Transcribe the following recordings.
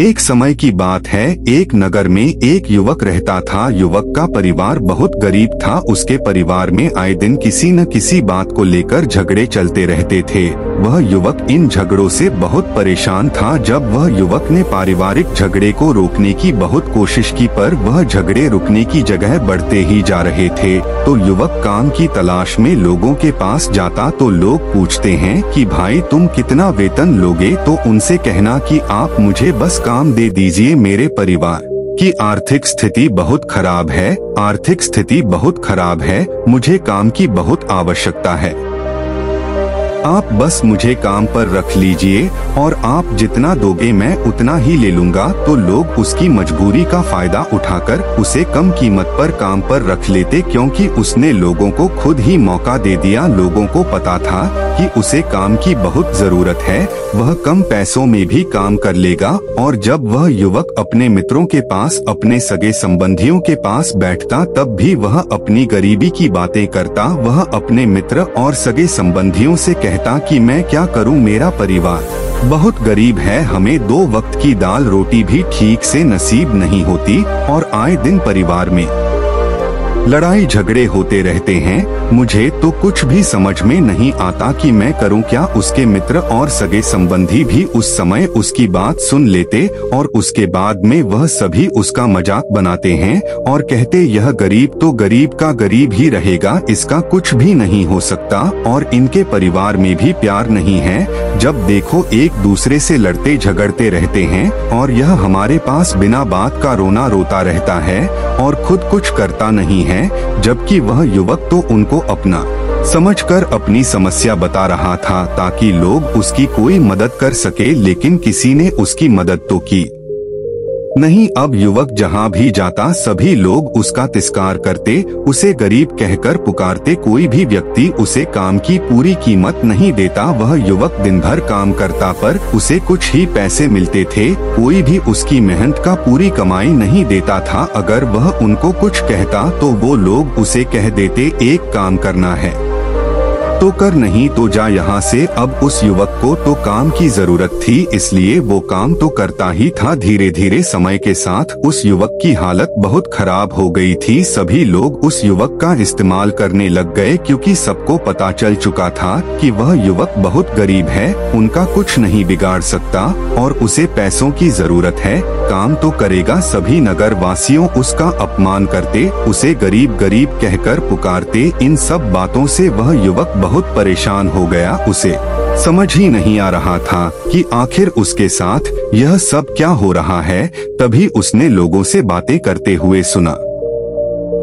एक समय की बात है, एक नगर में एक युवक रहता था। युवक का परिवार बहुत गरीब था। उसके परिवार में आए दिन किसी न किसी बात को लेकर झगड़े चलते रहते थे। वह युवक इन झगड़ों से बहुत परेशान था। जब वह युवक ने पारिवारिक झगड़े को रोकने की बहुत कोशिश की, पर वह झगड़े रुकने की जगह बढ़ते ही जा रहे थे। तो युवक काम की तलाश में लोगों के पास जाता तो लोग पूछते हैं कि भाई तुम कितना वेतन लोगे, तो उनसे कहना कि आप मुझे बस काम दे दीजिए, मेरे परिवार की आर्थिक स्थिति बहुत खराब है, आर्थिक स्थिति बहुत खराब है, मुझे काम की बहुत आवश्यकता है, आप बस मुझे काम पर रख लीजिए और आप जितना दोगे मैं उतना ही ले लूंगा। तो लोग उसकी मजबूरी का फायदा उठाकर उसे कम कीमत पर काम पर रख लेते, क्योंकि उसने लोगों को खुद ही मौका दे दिया। लोगों को पता था कि उसे काम की बहुत जरूरत है, वह कम पैसों में भी काम कर लेगा। और जब वह युवक अपने मित्रों के पास, अपने सगे संबंधियों के पास बैठता, तब भी वह अपनी गरीबी की बातें करता। वह अपने मित्र और सगे संबंधियों से कहता कि मैं क्या करूं, मेरा परिवार बहुत गरीब है, हमें 2 वक्त की दाल रोटी भी ठीक से नसीब नहीं होती और आए दिन परिवार में लड़ाई झगड़े होते रहते हैं। मुझे तो कुछ भी समझ में नहीं आता कि मैं करूं क्या। उसके मित्र और सगे संबंधी भी उस समय उसकी बात सुन लेते और उसके बाद में वह सभी उसका मजाक बनाते हैं और कहते यह गरीब तो गरीब का गरीब ही रहेगा, इसका कुछ भी नहीं हो सकता और इनके परिवार में भी प्यार नहीं है। जब देखो एक दूसरे से लड़ते झगड़ते रहते हैं और यह हमारे पास बिना बात का रोना रोता रहता है और खुद कुछ करता नहीं है। जबकि वह युवक तो उनको अपना समझकर अपनी समस्या बता रहा था ताकि लोग उसकी कोई मदद कर सके, लेकिन किसी ने उसकी मदद तो की नहीं। अब युवक जहाँ भी जाता सभी लोग उसका तिरस्कार करते, उसे गरीब कहकर पुकारते। कोई भी व्यक्ति उसे काम की पूरी कीमत नहीं देता। वह युवक दिन भर काम करता पर उसे कुछ ही पैसे मिलते थे। कोई भी उसकी मेहनत का पूरी कमाई नहीं देता था। अगर वह उनको कुछ कहता तो वो लोग उसे कह देते एक काम करना है तो कर, नहीं तो जा यहाँ से। अब उस युवक को तो काम की जरूरत थी, इसलिए वो काम तो करता ही था। धीरे धीरे समय के साथ उस युवक की हालत बहुत खराब हो गई थी। सभी लोग उस युवक का इस्तेमाल करने लग गए, क्योंकि सबको पता चल चुका था कि वह युवक बहुत गरीब है, उनका कुछ नहीं बिगाड़ सकता और उसे पैसों की जरूरत है। काम तो करेगा। सभी नगर वासियों उसका अपमान करते, उसे गरीब गरीब कहकर पुकारते। इन सब बातों से वह युवक बहुत परेशान हो गया। उसे समझ ही नहीं आ रहा था कि आखिर उसके साथ यह सब क्या हो रहा है। तभी उसने लोगों से बातें करते हुए सुना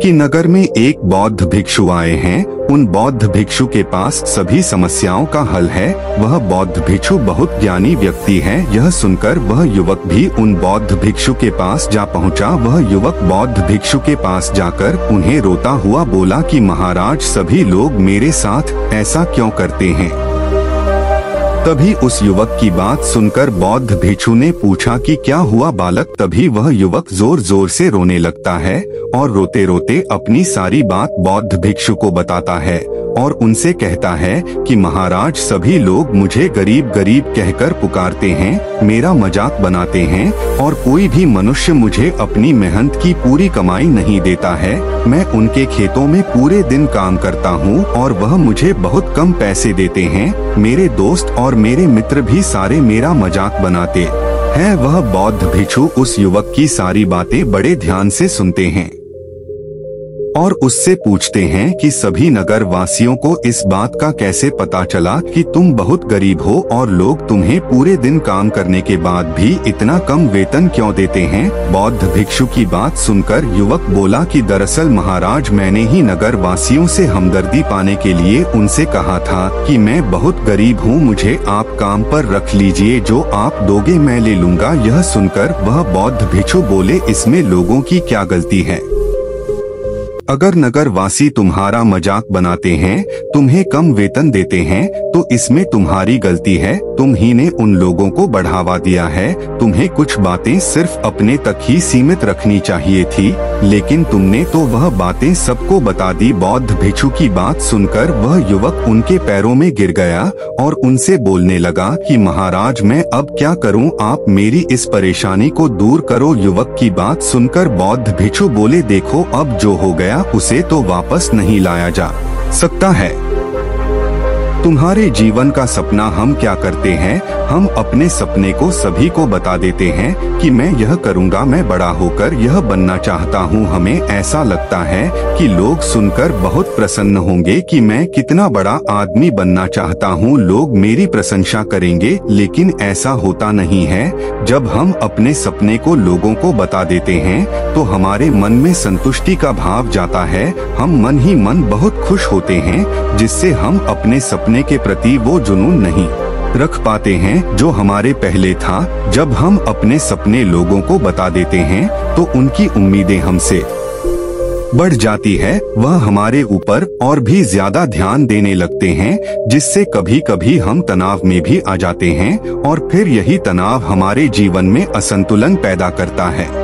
कि नगर में एक बौद्ध भिक्षु आए हैं। उन बौद्ध भिक्षु के पास सभी समस्याओं का हल है। वह बौद्ध भिक्षु बहुत ज्ञानी व्यक्ति है। यह सुनकर वह युवक भी उन बौद्ध भिक्षु के पास जा पहुंचा। वह युवक बौद्ध भिक्षु के पास जाकर उन्हें रोता हुआ बोला कि महाराज, सभी लोग मेरे साथ ऐसा क्यों करते हैं। तभी उस युवक की बात सुनकर बौद्ध भिक्षु ने पूछा कि क्या हुआ बालक। तभी वह युवक जोर जोर से रोने लगता है और रोते रोते अपनी सारी बात बौद्ध भिक्षु को बताता है और उनसे कहता है कि महाराज, सभी लोग मुझे गरीब गरीब कहकर पुकारते हैं, मेरा मजाक बनाते हैं और कोई भी मनुष्य मुझे अपनी मेहनत की पूरी कमाई नहीं देता है। मैं उनके खेतों में पूरे दिन काम करता हूँ और वह मुझे बहुत कम पैसे देते हैं। मेरे दोस्त और मेरे मित्र भी सारे मेरा मजाक बनाते हैं। वह बौद्ध भिक्षु उस युवक की सारी बातें बड़े ध्यान से सुनते हैं और उससे पूछते हैं कि सभी नगर वासियों को इस बात का कैसे पता चला कि तुम बहुत गरीब हो और लोग तुम्हें पूरे दिन काम करने के बाद भी इतना कम वेतन क्यों देते हैं। बौद्ध भिक्षु की बात सुनकर युवक बोला कि दरअसल महाराज, मैंने ही नगर वासियों से हमदर्दी पाने के लिए उनसे कहा था कि मैं बहुत गरीब हूँ, मुझे आप काम पर रख लीजिए, जो आप दोगे मैं ले लूंगा। यह सुनकर वह बौद्ध भिक्षु बोले, इसमें लोगों की क्या गलती है। अगर नगर वासी तुम्हारा मजाक बनाते हैं, तुम्हें कम वेतन देते हैं, तो इसमें तुम्हारी गलती है। तुम ही ने उन लोगों को बढ़ावा दिया है। तुम्हें कुछ बातें सिर्फ अपने तक ही सीमित रखनी चाहिए थी, लेकिन तुमने तो वह बातें सबको बता दी। बौद्ध भिक्षु की बात सुनकर वह युवक उनके पैरों में गिर गया और उनसे बोलने लगा कि महाराज, मैं अब क्या करूं? आप मेरी इस परेशानी को दूर करो। युवक की बात सुनकर बौद्ध भिक्षु बोले, देखो, अब जो हो गया उसे तो वापस नहीं लाया जा सकता है। तुम्हारे जीवन का सपना हम क्या करते हैं? हम अपने सपने को सभी को बता देते हैं कि मैं यह करूंगा, मैं बड़ा होकर यह बनना चाहता हूं। हमें ऐसा लगता है कि लोग सुनकर बहुत प्रसन्न होंगे कि मैं कितना बड़ा आदमी बनना चाहता हूं, लोग मेरी प्रशंसा करेंगे, लेकिन ऐसा होता नहीं है। जब हम अपने सपने को लोगों को बता देते हैं तो हमारे मन में संतुष्टि का भाव जाता है। हम मन ही मन बहुत खुश होते हैं, जिससे हम अपने सपने के प्रति वो जुनून नहीं रख पाते हैं जो हमारे पहले था। जब हम अपने सपने लोगों को बता देते हैं तो उनकी उम्मीदें हमसे बढ़ जाती है। वह हमारे ऊपर और भी ज्यादा ध्यान देने लगते हैं, जिससे कभी कभी हम तनाव में भी आ जाते हैं और फिर यही तनाव हमारे जीवन में असंतुलन पैदा करता है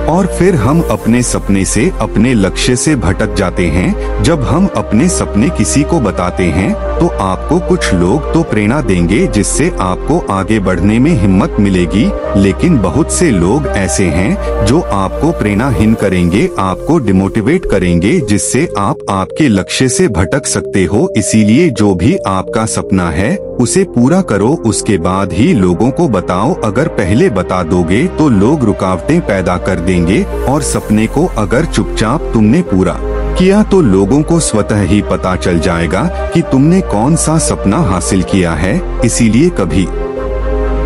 और फिर हम अपने सपने से, अपने लक्ष्य से भटक जाते हैं। जब हम अपने सपने किसी को बताते हैं तो आपको कुछ लोग तो प्रेरणा देंगे, जिससे आपको आगे बढ़ने में हिम्मत मिलेगी, लेकिन बहुत से लोग ऐसे हैं जो आपको प्रेरणाहीन करेंगे, आपको डिमोटिवेट करेंगे, जिससे आप आपके लक्ष्य से भटक सकते हो। इसीलिए जो भी आपका सपना है उसे पूरा करो, उसके बाद ही लोगों को बताओ। अगर पहले बता दोगे तो लोग रुकावटें पैदा कर देंगे, और सपने को अगर चुपचाप तुमने पूरा किया तो लोगों को स्वतः ही पता चल जाएगा कि तुमने कौन सा सपना हासिल किया है। इसीलिए कभी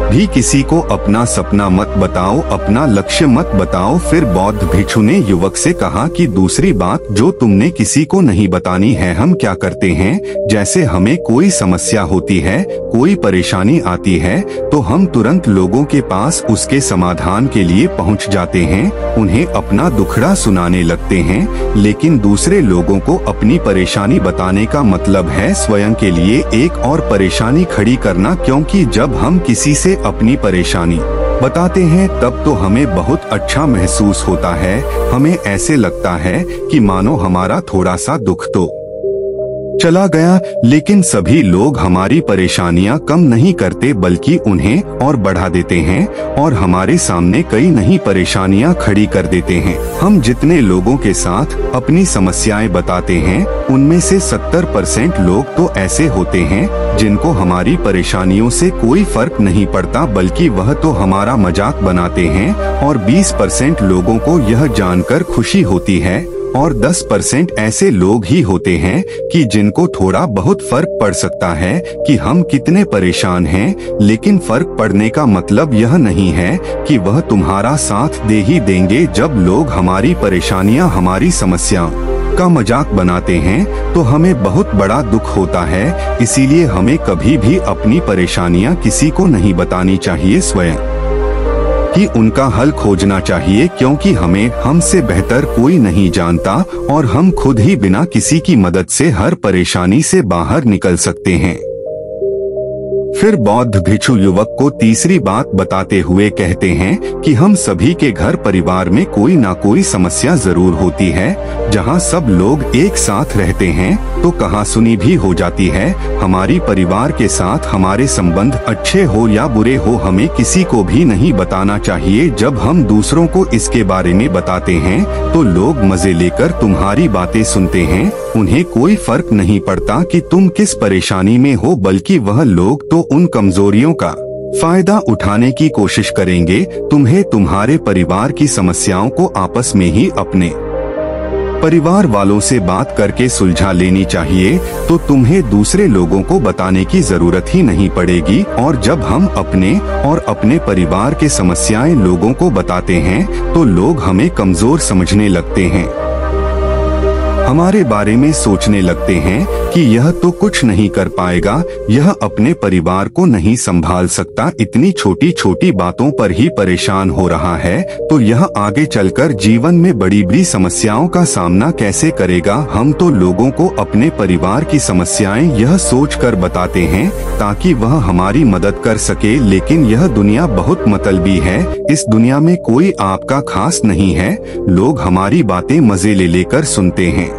भी किसी को अपना सपना मत बताओ, अपना लक्ष्य मत बताओ। फिर बौद्ध भिक्षु ने युवक से कहा कि दूसरी बात जो तुमने किसी को नहीं बतानी है। हम क्या करते हैं, जैसे हमें कोई समस्या होती है, कोई परेशानी आती है, तो हम तुरंत लोगों के पास उसके समाधान के लिए पहुंच जाते हैं, उन्हें अपना दुखड़ा सुनाने लगते हैं। लेकिन दूसरे लोगों को अपनी परेशानी बताने का मतलब है स्वयं के लिए एक और परेशानी खड़ी करना, क्योंकि जब हम किसी से अपनी परेशानी बताते हैं तब तो हमें बहुत अच्छा महसूस होता है। हमें ऐसे लगता है कि मानो हमारा थोड़ा सा दुख तो चला गया, लेकिन सभी लोग हमारी परेशानियां कम नहीं करते बल्कि उन्हें और बढ़ा देते हैं और हमारे सामने कई नई परेशानियां खड़ी कर देते हैं। हम जितने लोगों के साथ अपनी समस्याएं बताते हैं उनमें से 70% लोग तो ऐसे होते हैं जिनको हमारी परेशानियों से कोई फर्क नहीं पड़ता, बल्कि वह तो हमारा मजाक बनाते हैं, और 20% लोगों को यह जानकर खुशी होती है, और 10% ऐसे लोग ही होते हैं कि जिनको थोड़ा बहुत फर्क पड़ सकता है कि हम कितने परेशान हैं। लेकिन फर्क पड़ने का मतलब यह नहीं है कि वह तुम्हारा साथ दे ही देंगे। जब लोग हमारी परेशानियां, हमारी समस्याओं का मजाक बनाते हैं तो हमें बहुत बड़ा दुख होता है। इसीलिए हमें कभी भी अपनी परेशानियां किसी को नहीं बतानी चाहिए, स्वयं कि उनका हल खोजना चाहिए, क्योंकि हमें हमसे बेहतर कोई नहीं जानता और हम खुद ही बिना किसी की मदद से हर परेशानी से बाहर निकल सकते हैं। फिर बौद्ध भिक्षु युवक को तीसरी बात बताते हुए कहते हैं कि हम सभी के घर परिवार में कोई ना कोई समस्या जरूर होती है। जहाँ सब लोग एक साथ रहते हैं तो कहासुनी भी हो जाती है। हमारी परिवार के साथ हमारे संबंध अच्छे हो या बुरे हो, हमें किसी को भी नहीं बताना चाहिए। जब हम दूसरों को इसके बारे में बताते हैं तो लोग मजे लेकर तुम्हारी बातें सुनते हैं। उन्हें कोई फर्क नहीं पड़ता कि तुम किस परेशानी में हो, बल्कि वह लोग तो उन कमजोरियों का फायदा उठाने की कोशिश करेंगे। तुम्हें तुम्हारे परिवार की समस्याओं को आपस में ही अपने परिवार वालों से बात करके सुलझा लेनी चाहिए, तो तुम्हें दूसरे लोगों को बताने की जरूरत ही नहीं पड़ेगी। और जब हम अपने और अपने परिवार के समस्याएं लोगों को बताते हैं तो लोग हमें कमजोर समझने लगते हैं। हमारे बारे में सोचने लगते हैं कि यह तो कुछ नहीं कर पाएगा, यह अपने परिवार को नहीं संभाल सकता, इतनी छोटी छोटी बातों पर ही परेशान हो रहा है, तो यह आगे चलकर जीवन में बड़ी बड़ी समस्याओं का सामना कैसे करेगा। हम तो लोगों को अपने परिवार की समस्याएं यह सोचकर बताते हैं ताकि वह हमारी मदद कर सके, लेकिन यह दुनिया बहुत मतलबी है। इस दुनिया में कोई आपका खास नहीं है। लोग हमारी बातें मजे ले लेकर सुनते हैं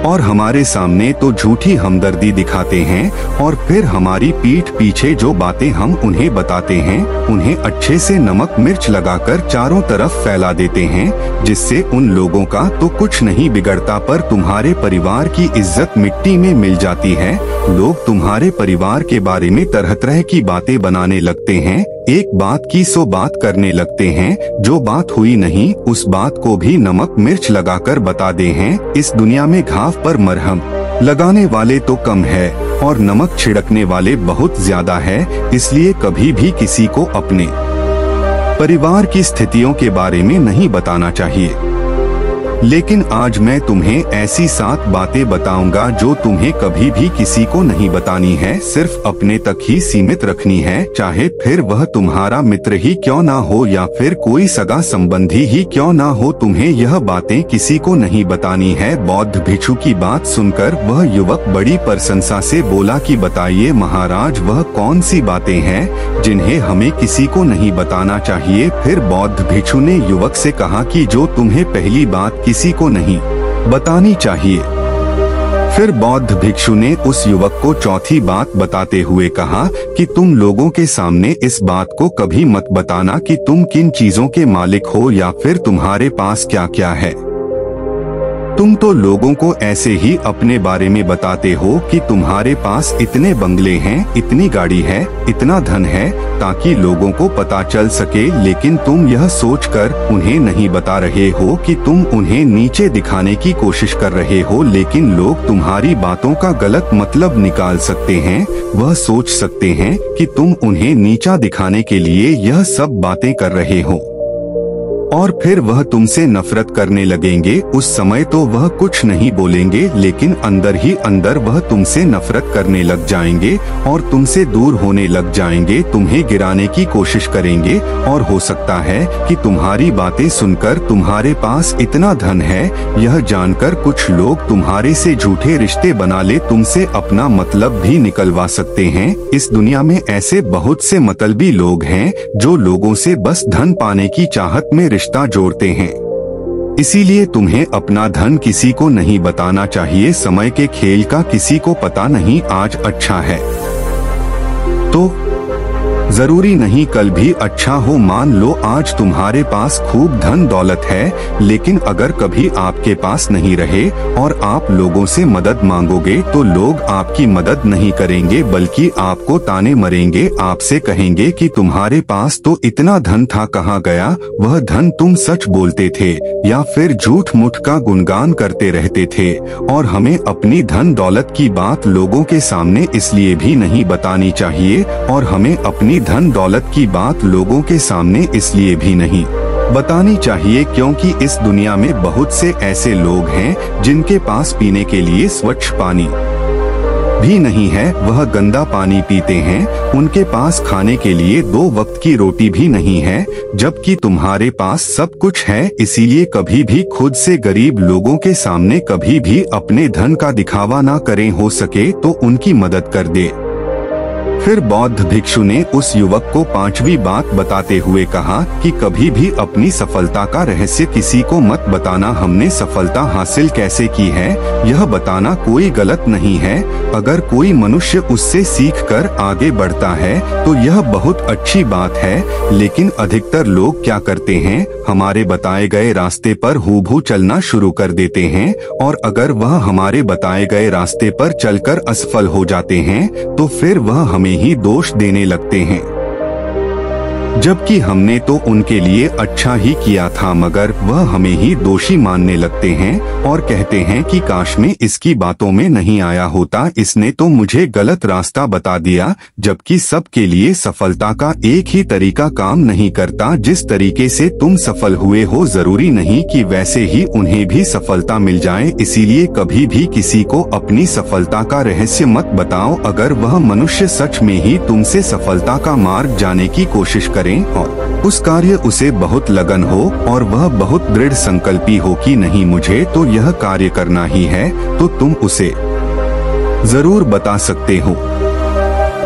और हमारे सामने तो झूठी हमदर्दी दिखाते हैं, और फिर हमारी पीठ पीछे जो बातें हम उन्हें बताते हैं उन्हें अच्छे से नमक मिर्च लगाकर चारों तरफ फैला देते हैं, जिससे उन लोगों का तो कुछ नहीं बिगड़ता पर तुम्हारे परिवार की इज्जत मिट्टी में मिल जाती है। लोग तुम्हारे परिवार के बारे में तरह तरह की बातें बनाने लगते हैं, एक बात की 100 बात करने लगते हैं, जो बात हुई नहीं उस बात को भी नमक मिर्च लगाकर बता दे हैं। इस दुनिया में घाव पर मरहम लगाने वाले तो कम है और नमक छिड़कने वाले बहुत ज्यादा है, इसलिए कभी भी किसी को अपने परिवार की स्थितियों के बारे में नहीं बताना चाहिए। लेकिन आज मैं तुम्हें ऐसी 7 बातें बताऊंगा जो तुम्हें कभी भी किसी को नहीं बतानी है, सिर्फ अपने तक ही सीमित रखनी है, चाहे फिर वह तुम्हारा मित्र ही क्यों ना हो या फिर कोई सगा संबंधी ही क्यों ना हो, तुम्हें यह बातें किसी को नहीं बतानी है। बौद्ध भिक्षु की बात सुनकर वह युवक बड़ी प्रशंसा से बोला कि बताइए महाराज, वह कौन सी बातें हैं जिन्हें हमें किसी को नहीं बताना चाहिए। फिर बौद्ध भिक्षु ने युवक से कहा कि जो तुम्हें पहली बात किसी को नहीं बतानी चाहिए। फिर बौद्ध भिक्षु ने उस युवक को चौथी बात बताते हुए कहा कि तुम लोगों के सामने इस बात को कभी मत बताना कि तुम किन चीजों के मालिक हो या फिर तुम्हारे पास क्या क्या है। तुम तो लोगों को ऐसे ही अपने बारे में बताते हो कि तुम्हारे पास इतने बंगले हैं, इतनी गाड़ी है, इतना धन है, ताकि लोगों को पता चल सके, लेकिन तुम यह सोचकर उन्हें नहीं बता रहे हो कि तुम उन्हें नीचे दिखाने की कोशिश कर रहे हो। लेकिन लोग तुम्हारी बातों का गलत मतलब निकाल सकते हैं, वह सोच सकते हैं कि तुम उन्हें नीचा दिखाने के लिए यह सब बातें कर रहे हो और फिर वह तुमसे नफरत करने लगेंगे। उस समय तो वह कुछ नहीं बोलेंगे, लेकिन अंदर ही अंदर वह तुमसे नफरत करने लग जाएंगे और तुमसे दूर होने लग जाएंगे, तुम्हें गिराने की कोशिश करेंगे। और हो सकता है कि तुम्हारी बातें सुनकर तुम्हारे पास इतना धन है यह जानकर कुछ लोग तुम्हारे से झूठे रिश्ते बना ले, तुमसे अपना मतलब भी निकलवा सकते हैं। इस दुनिया में ऐसे बहुत से मतलबी लोग हैं जो लोगों से बस धन पाने की चाहत में रिश्ता जोड़ते हैं। इसीलिए तुम्हें अपना धन किसी को नहीं बताना चाहिए। समय के खेल का किसी को पता नहीं, आज अच्छा है तो जरूरी नहीं कल भी अच्छा हो। मान लो आज तुम्हारे पास खूब धन दौलत है, लेकिन अगर कभी आपके पास नहीं रहे और आप लोगों से मदद मांगोगे तो लोग आपकी मदद नहीं करेंगे, बल्कि आपको ताने मरेंगे, आपसे कहेंगे कि तुम्हारे पास तो इतना धन था, कहाँ गया वह धन, तुम सच बोलते थे या फिर झूठ मूठ का गुणगान करते रहते थे। और हमें अपनी धन दौलत की बात लोगों के सामने इसलिए भी नहीं बतानी चाहिए, और हमें अपनी धन दौलत की बात लोगों के सामने इसलिए भी नहीं बतानी चाहिए क्योंकि इस दुनिया में बहुत से ऐसे लोग हैं जिनके पास पीने के लिए स्वच्छ पानी भी नहीं है, वह गंदा पानी पीते हैं। उनके पास खाने के लिए 2 वक्त की रोटी भी नहीं है, जबकि तुम्हारे पास सब कुछ है। इसीलिए कभी भी खुद से गरीब लोगों के सामने कभी भी अपने धन का दिखावा ना करें, हो सके तो उनकी मदद कर दे। फिर बौद्ध भिक्षु ने उस युवक को 5वीं बात बताते हुए कहा कि कभी भी अपनी सफलता का रहस्य किसी को मत बताना। हमने सफलता हासिल कैसे की है यह बताना कोई गलत नहीं है। अगर कोई मनुष्य उससे सीखकर आगे बढ़ता है तो यह बहुत अच्छी बात है, लेकिन अधिकतर लोग क्या करते हैं, हमारे बताए गए रास्ते पर हूबहू चलना शुरू कर देते हैं, और अगर वह हमारे बताए गए रास्ते पर चलकर असफल हो जाते हैं तो फिर वह हमें ही दोष देने लगते हैं। जबकि हमने तो उनके लिए अच्छा ही किया था, मगर वह हमें ही दोषी मानने लगते हैं और कहते हैं कि काश मैं इसकी बातों में नहीं आया होता, इसने तो मुझे गलत रास्ता बता दिया। जबकि सबके लिए सफलता का एक ही तरीका काम नहीं करता। जिस तरीके से तुम सफल हुए हो जरूरी नहीं कि वैसे ही उन्हें भी सफलता मिल जाए। इसीलिए कभी भी किसी को अपनी सफलता का रहस्य मत बताओ। अगर वह मनुष्य सच में ही तुमसे सफलता का मार्ग जाने की कोशिश करे और उस कार्य उसे बहुत लगन हो और वह बहुत दृढ़ संकल्पी हो कि नहीं मुझे तो यह कार्य करना ही है, तो तुम उसे जरूर बता सकते हो।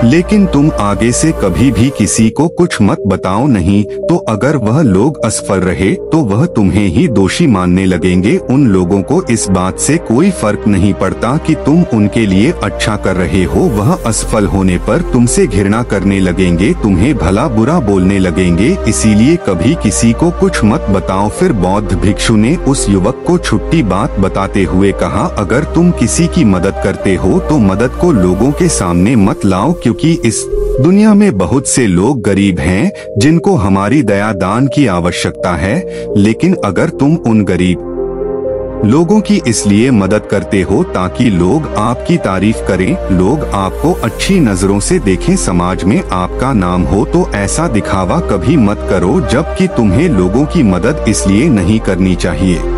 लेकिन तुम आगे से कभी भी किसी को कुछ मत बताओ, नहीं तो अगर वह लोग असफल रहे तो वह तुम्हें ही दोषी मानने लगेंगे। उन लोगों को इस बात से कोई फर्क नहीं पड़ता कि तुम उनके लिए अच्छा कर रहे हो। वह असफल होने पर तुमसे घृणा करने लगेंगे, तुम्हें भला बुरा बोलने लगेंगे। इसीलिए कभी किसी को कुछ मत बताओ। फिर बौद्ध भिक्षु ने उस युवक को छुट्टी बात बताते हुए कहा, अगर तुम किसी की मदद करते हो तो मदद को लोगों के सामने मत लाओ, क्योंकि इस दुनिया में बहुत से लोग गरीब हैं जिनको हमारी दया दान की आवश्यकता है। लेकिन अगर तुम उन गरीब लोगों की इसलिए मदद करते हो ताकि लोग आपकी तारीफ करें, लोग आपको अच्छी नजरों से देखें, समाज में आपका नाम हो, तो ऐसा दिखावा कभी मत करो। जबकि तुम्हें लोगों की मदद इसलिए नहीं करनी चाहिए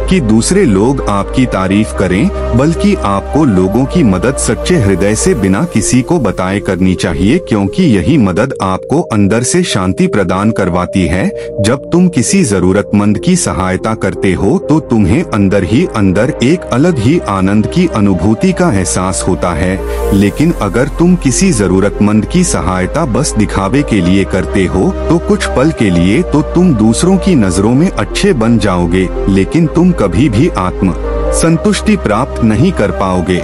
कि दूसरे लोग आपकी तारीफ करें, बल्कि आपको लोगों की मदद सच्चे हृदय से बिना किसी को बताए करनी चाहिए, क्योंकि यही मदद आपको अंदर से शांति प्रदान करवाती है। जब तुम किसी जरूरतमंद की सहायता करते हो तो तुम्हें अंदर ही अंदर एक अलग ही आनंद की अनुभूति का एहसास होता है। लेकिन अगर तुम किसी जरूरतमंद की सहायता बस दिखावे के लिए करते हो तो कुछ पल के लिए तो तुम दूसरों की नजरों में अच्छे बन जाओगे, लेकिन तुम कभी भी आत्म संतुष्टि प्राप्त नहीं कर पाओगे।